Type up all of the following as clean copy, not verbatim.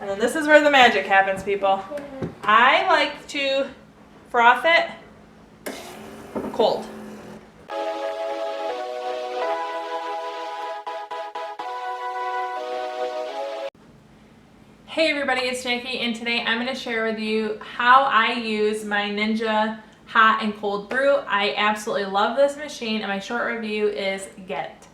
And then this is where the magic happens, people. I like to froth it cold. Hey everybody, it's Jackie, and today I'm going to share with you how I use my Ninja hot and cold brew. I absolutely love this machine, and my short review is get it.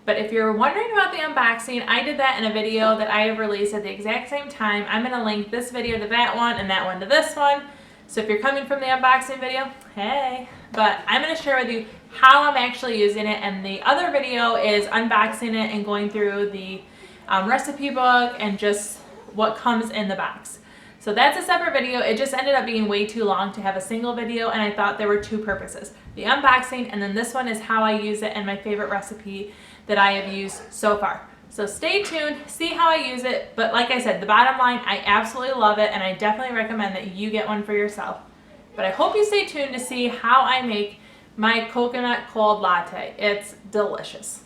But if you're wondering about the unboxing, I did that in a video that I have released at the exact same time. I'm going to link this video to that one and that one to this one. So if you're coming from the unboxing video, hey. But I'm going to share with you how I'm actually using it, and the other video is unboxing it and going through the recipe book and just what comes in the box. So that's a separate video. It just ended up being way too long to have a single video, and I thought there were two purposes. The unboxing, and then this one is how I use it and my favorite recipe that I have used so far. So stay tuned, see how I use it. But like I said, the bottom line, I absolutely love it, and I definitely recommend that you get one for yourself. But I hope you stay tuned to see how I make my coconut cold latte. It's delicious.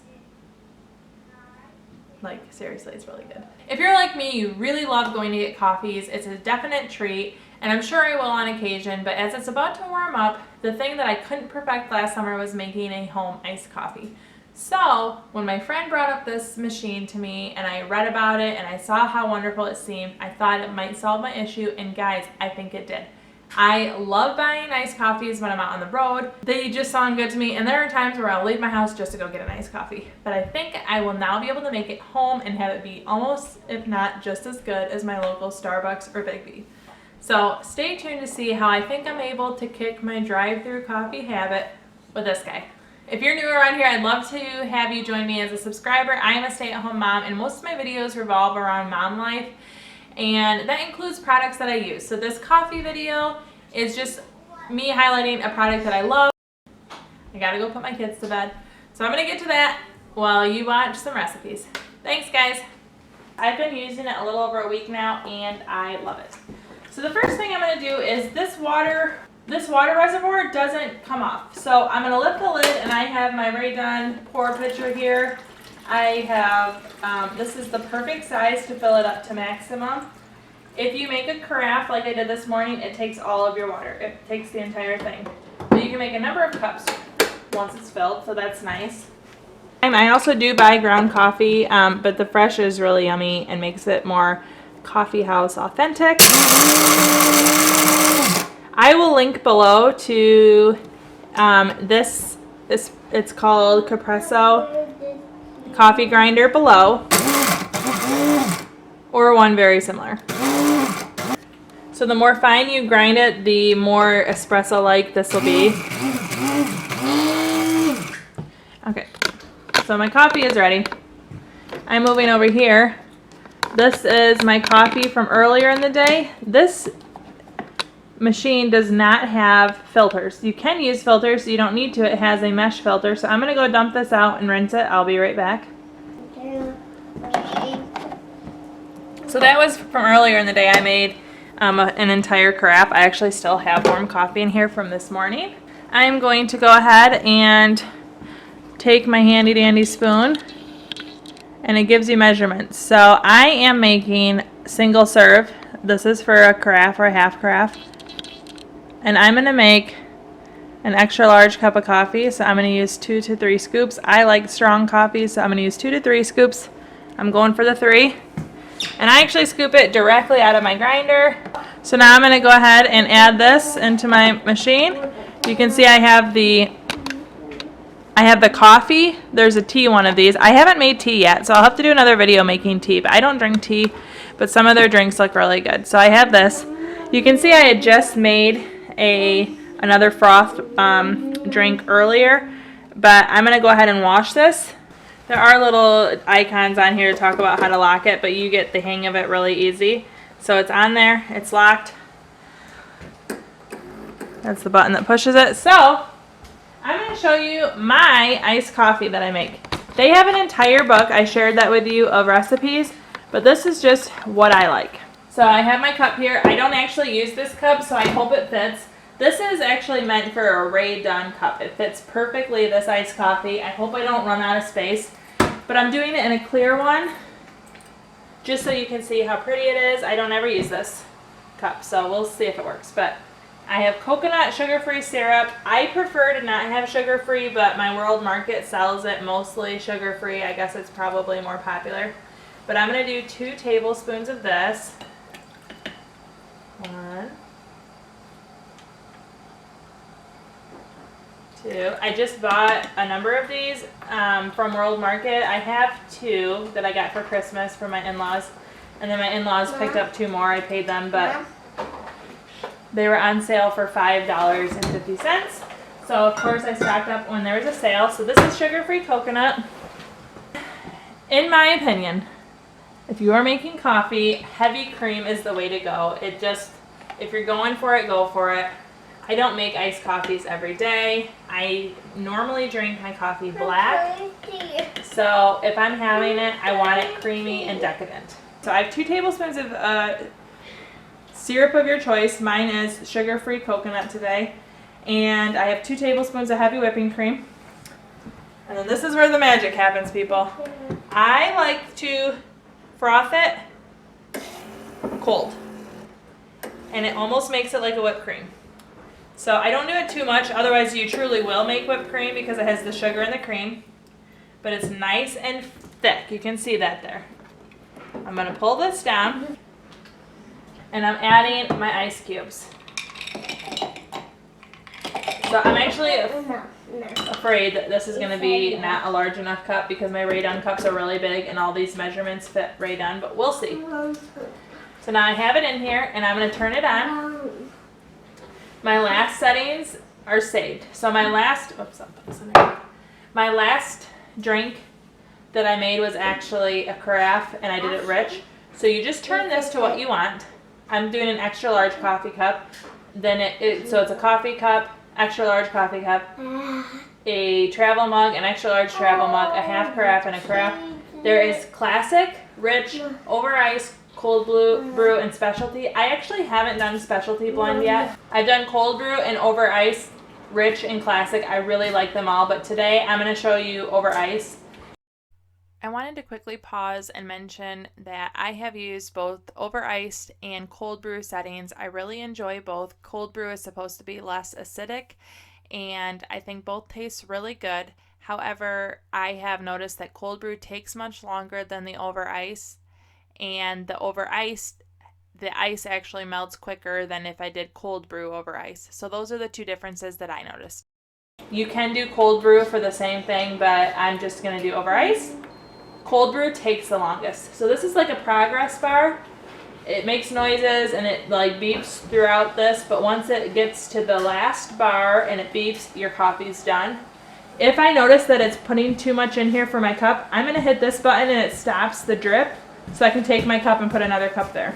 Like, seriously, it's really good. If you're like me, you really love going to get coffees. It's a definite treat, and I'm sure I will on occasion, but as it's about to warm up, the thing that I couldn't perfect last summer was making a home iced coffee. So when my friend brought up this machine to me and I read about it and I saw how wonderful it seemed, I thought it might solve my issue, and guys, I think it did. I love buying iced coffees when I'm out on the road. They just sound good to me, and there are times where I'll leave my house just to go get an iced coffee. But I think I will now be able to make it home and have it be almost, if not just as good as my local Starbucks or Big B. So stay tuned to see how I think I'm able to kick my drive-through coffee habit with this guy. If you're new around here, I'd love to have you join me as a subscriber. I am a stay-at-home mom, and most of my videos revolve around mom life, and that includes products that I use. So this coffee video is just me highlighting a product that I love. I gotta go put my kids to bed, so I'm gonna get to that while you watch some recipes. Thanks, guys. I've been using it a little over a week now, and I love it. So the first thing I'm gonna do is this water reservoir doesn't come off. So I'm going to lift the lid, and I have my already done pour pitcher here. I have, this is the perfect size to fill it up to maximum. If you make a carafe like I did this morning, it takes all of your water. It takes the entire thing. But you can make a number of cups once it's filled, so that's nice. And I also do buy ground coffee, but the fresh is really yummy and makes it more coffee house authentic. I will link below to it's called Capresso coffee grinder below, or one very similar. So the more fine you grind it, the more espresso-like this will be. Okay, so my coffee is ready. I'm moving over here. This is my coffee from earlier in the day. This machine does not have filters. You can use filters, so you don't need to. It has a mesh filter. So I'm going to go dump this out and rinse it. I'll be right back. So that was from earlier in the day. I made an entire carafe. I actually still have warm coffee in here from this morning. I'm going to go ahead and take my handy dandy spoon, and it gives you measurements. So I am making single serve. This is for a carafe or a half carafe. And I'm going to make an extra large cup of coffee, so I'm going to use 2 to 3 scoops. I like strong coffee, so I'm going to use 2 to 3 scoops. I'm going for the 3. And I actually scoop it directly out of my grinder. So now I'm going to go ahead and add this into my machine. You can see I have the coffee. There's a tea one of these. I haven't made tea yet, so I'll have to do another video making tea. But I don't drink tea, but some of their drinks look really good. So I have this. You can see I had just made another froth drink earlier, but I'm going to go ahead and wash this. There are little icons on here to talk about how to lock it, but you get the hang of it really easy. So it's on there, it's locked. That's the button that pushes it. So I'm going to show you my iced coffee that I make. They have an entire book, I shared that with you, of recipes, but this is just what I like. So I have my cup here. I don't actually use this cup, so I hope it fits. This is actually meant for a Rae Dunn cup. It fits perfectly this iced coffee. I hope I don't run out of space, but I'm doing it in a clear one just so you can see how pretty it is. I don't ever use this cup, so we'll see if it works. But I have coconut sugar-free syrup. I prefer to not have sugar-free, but my World Market sells it mostly sugar-free. I guess it's probably more popular. But I'm going to do 2 tablespoons of this. 1, 2. I just bought a number of these from World Market. I have 2 that I got for Christmas for my in-laws. And then my in-laws picked up 2 more. I paid them, but they were on sale for $5.50. So of course I stocked up when there was a sale. So this is sugar-free coconut. In my opinion, if you are making coffee, heavy cream is the way to go. It just, if you're going for it, go for it. I don't make iced coffees every day. I normally drink my coffee black. So if I'm having it, I want it creamy and decadent. So I have 2 tablespoons of syrup of your choice. Mine is sugar-free coconut today. And I have 2 tablespoons of heavy whipping cream. And then this is where the magic happens, people. I like to froth it cold. And it almost makes it like a whipped cream. So I don't do it too much, otherwise you truly will make whipped cream because it has the sugar and the cream. But it's nice and thick. You can see that there. I'm going to pull this down. And I'm adding my ice cubes. So I'm actually afraid that this is going to be not a large enough cup because my Raydon cups are really big and all these measurements fit Raydon, but we'll see. So now I have it in here and I'm going to turn it on. My last settings are saved. So my last, oops, I'll put this in there. My last drink that I made was actually a carafe and I did it rich. So you just turn this to what you want. I'm doing an extra large coffee cup. Then so it's a coffee cup, extra large coffee cup, a travel mug, an extra large travel mug, a half carafe, and a carafe. There is classic, rich, over ice, cold brew, and specialty. I actually haven't done specialty blend yet. I've done cold brew and over ice, rich, and classic. I really like them all, but today I'm going to show you over ice. I wanted to quickly pause and mention that I have used both over iced and cold brew settings. I really enjoy both. Cold brew is supposed to be less acidic, and I think both taste really good. However, I have noticed that cold brew takes much longer than the over ice, and the over ice, the ice actually melts quicker than if I did cold brew over ice. So those are the 2 differences that I noticed. You can do cold brew for the same thing, but I'm just going to do over ice. Cold brew takes the longest. So this is like a progress bar. It makes noises and it like beeps throughout this, but once it gets to the last bar and it beeps, your coffee's done. If I notice that it's putting too much in here for my cup, I'm going to hit this button and it stops the drip so I can take my cup and put another cup there.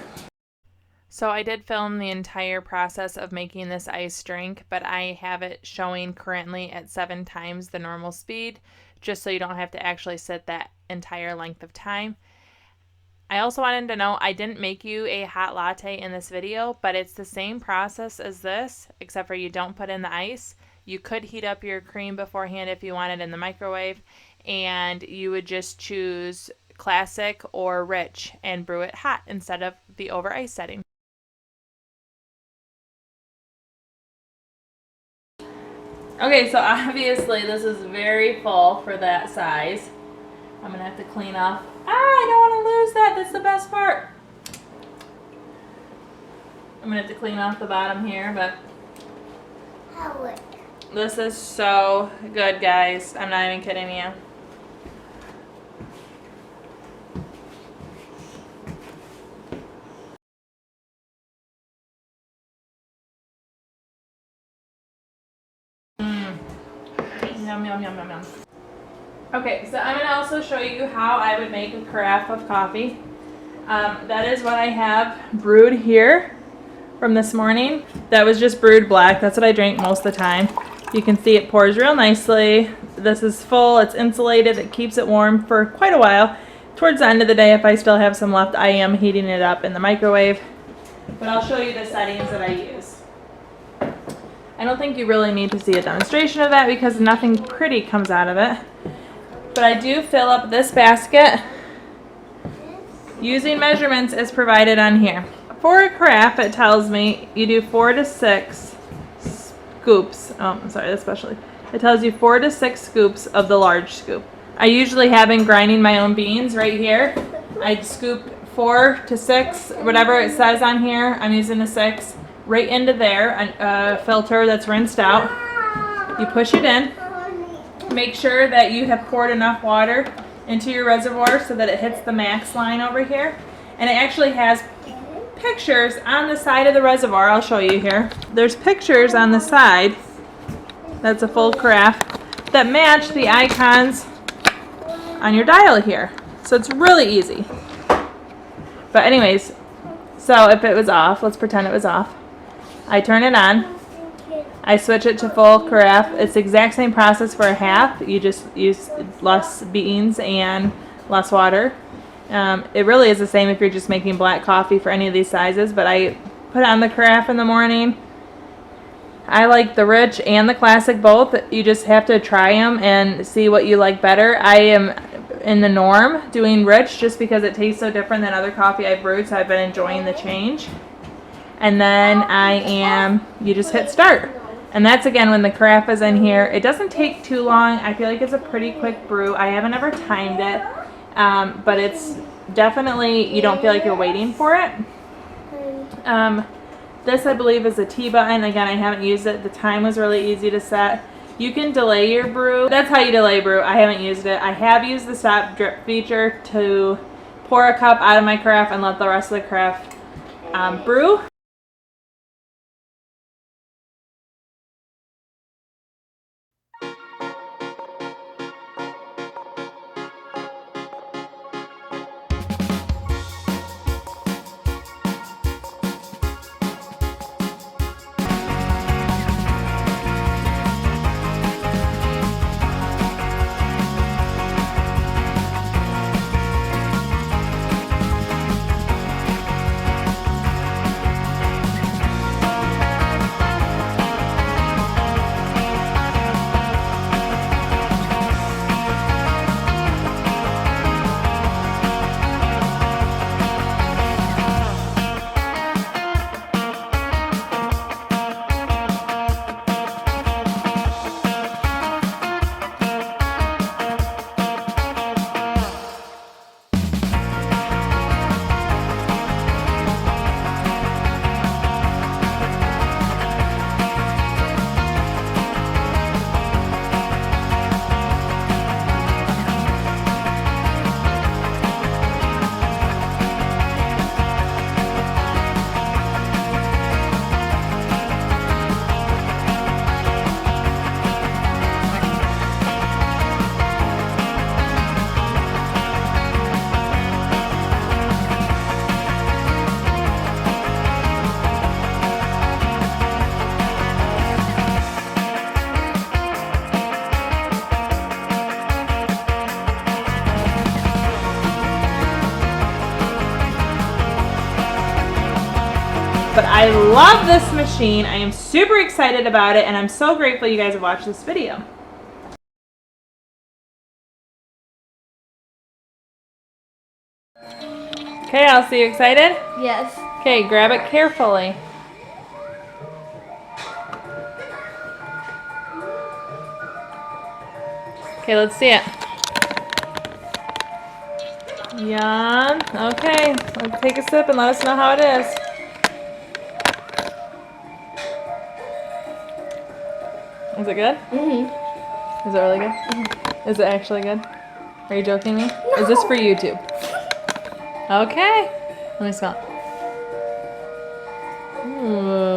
So I did film the entire process of making this iced drink, but I have it showing currently at 7 times the normal speed, just so you don't have to actually sit that entire length of time. I also wanted to know, I didn't make you a hot latte in this video, but it's the same process as this, except for you don't put in the ice. You could heat up your cream beforehand if you wanted in the microwave, and you would just choose classic or rich and brew it hot instead of the over ice setting. Okay, so obviously this is very full for that size. I'm going to have to clean off. I don't want to lose that. That's the best part. I'm going to have to clean off the bottom here, but this is so good, guys. I'm not even kidding you. Yum, yum, yum, yum, yum. Okay, so I'm going to also show you how I would make a carafe of coffee. That is what I have brewed here from this morning. That was just brewed black. That's what I drink most of the time. You can see it pours real nicely. This is full. It's insulated. It keeps it warm for quite a while. Towards the end of the day, if I still have some left, I am heating it up in the microwave. But I'll show you the settings that I use. I don't think you really need to see a demonstration of that because nothing pretty comes out of it. But I do fill up this basket. using measurements as provided on here. For a carafe, it tells me you do 4 to 6 scoops. Oh, I'm sorry, especially. It tells you 4 to 6 scoops of the large scoop. I usually have been grinding my own beans right here. I scoop 4 to 6, whatever it says on here. I'm using a 6 right into there, a filter that's rinsed out. You push it in. Make sure that you have poured enough water into your reservoir so that it hits the max line over here. And it actually has pictures on the side of the reservoir. I'll show you here. There's pictures on the side. That's a full carafe that match the icons on your dial here. So it's really easy. But anyways, so if it was off, let's pretend it was off. I turn it on. I switch it to full carafe. It's the exact same process for a half. You just use less beans and less water. It really is the same if you're just making black coffee for any of these sizes, but I put on the carafe in the morning. I like the rich and the classic both. You just have to try them and see what you like better. I am in the norm doing rich just because it tastes so different than other coffee I've brewed, so I've been enjoying the change. And then you just hit start. And that's again when the carafe is in here. It doesn't take too long. I feel like it's a pretty quick brew. I haven't ever timed it, but it's definitely, you don't feel like you're waiting for it. This I believe is a T button. Again, I haven't used it. The time was really easy to set. You can delay your brew. That's how you delay brew. I haven't used it. I have used the stop drip feature to pour a cup out of my carafe and let the rest of the carafe brew. But I love this machine. I am super excited about it, and I'm so grateful you guys have watched this video. Okay, Elsie, you excited? Yes. Okay, grab it carefully. Okay, let's see it. Yum. Okay, let's take a sip and let us know how it is. Is it good? Mm-hmm. Is it really good? Mm-hmm. Is it actually good? Are you joking me? No. Is this for YouTube? Okay. Let me smell it. Ooh.